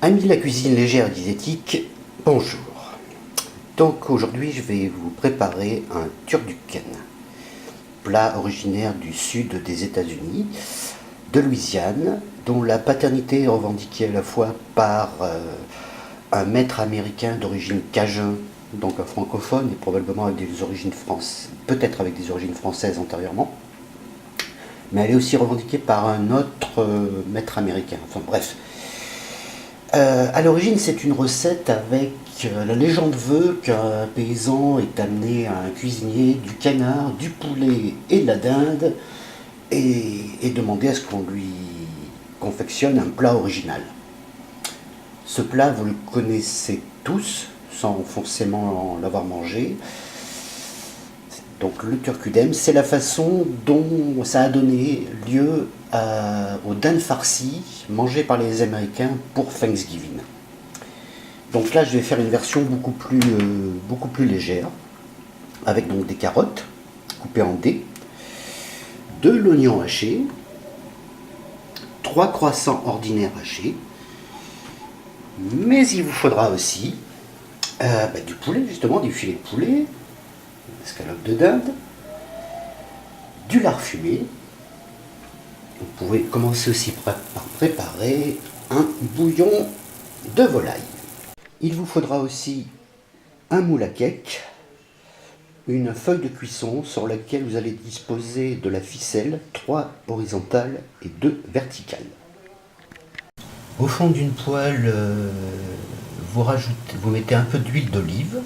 Amis de la cuisine légère et diététique, bonjour. Donc aujourd'hui je vais vous préparer un turducken, plat originaire du sud des États-Unis, de Louisiane, dont la paternité est revendiquée à la fois par un maître américain d'origine cajun, donc un francophone et probablement avec des origines françaises, peut-être avec des origines françaises antérieurement, mais elle est aussi revendiquée par un autre maître américain. Enfin bref. À l'origine, c'est une recette avec la légende veut qu'un paysan est amené à un cuisinier du canard, du poulet et de la dinde et demandé à ce qu'on lui confectionne un plat original. Ce plat, vous le connaissez tous, sans forcément l'avoir mangé. Donc le turkudem, c'est la façon dont ça a donné lieu aux dindes farcies mangées par les Américains pour Thanksgiving. Donc là, je vais faire une version beaucoup plus légère, avec donc des carottes coupées en dés, de l'oignon haché, 3 croissants ordinaires hachés, mais il vous faudra aussi du poulet, justement, du filet de poulet, escalope de dinde, du lard fumé. Vous pouvez commencer aussi par préparer un bouillon de volaille. Il vous faudra aussi un moule à cake, une feuille de cuisson sur laquelle vous allez disposer de la ficelle, 3 horizontales et 2 verticales. Au fond d'une poêle, vous mettez un peu d'huile d'olive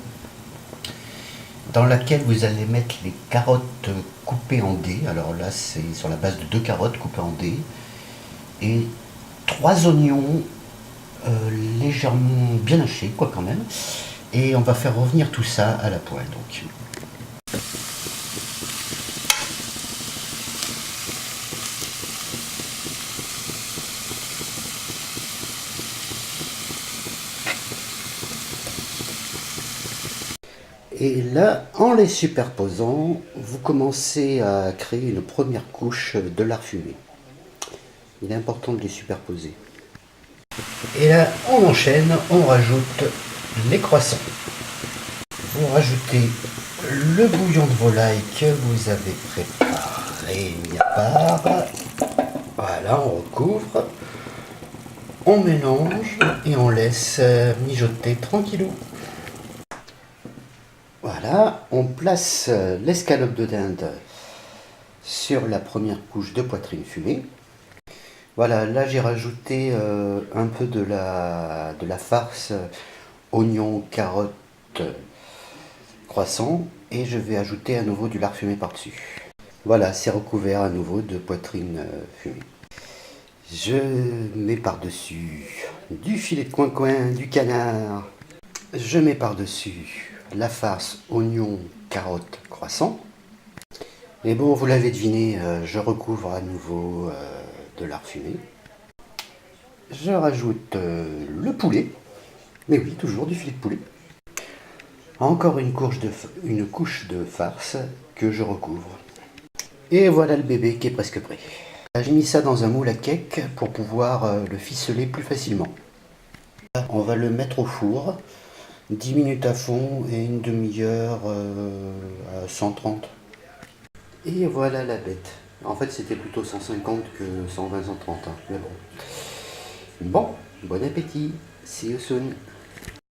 dans laquelle vous allez mettre les carottes coupées en dés. Alors là, c'est sur la base de 2 carottes coupées en dés et 3 oignons légèrement bien hachés, quoi quand même. Et on va faire revenir tout ça à la poêle. Donc. Et là, en les superposant, vous commencez à créer une première couche de lard fumé. Il est important de les superposer. Et là, on enchaîne, on rajoute les croissants. Vous rajoutez le bouillon de volaille que vous avez préparé mis à part. Voilà, on recouvre, on mélange et on laisse mijoter tranquillou. Voilà, on place l'escalope de dinde sur la première couche de poitrine fumée. Voilà, là j'ai rajouté un peu de la farce, oignon, carotte, croissant, et je vais ajouter à nouveau du lard fumé par-dessus. Voilà, c'est recouvert à nouveau de poitrine fumée. Je mets par-dessus du filet de coin-coin, du canard. Je mets par-dessus la farce, oignon, carotte, croissant. Et bon, vous l'avez deviné, je recouvre à nouveau de lard fumé. Je rajoute le poulet. Mais oui, toujours du filet de poulet. Encore une couche de farce que je recouvre. Et voilà le bébé qui est presque prêt. J'ai mis ça dans un moule à cake pour pouvoir le ficeler plus facilement. On va le mettre au four, 10 minutes à fond et une demi-heure à 130. Et voilà la bête. En fait, c'était plutôt 150 que 120, 130. Hein, mais bon. Bon, bon appétit. See you soon.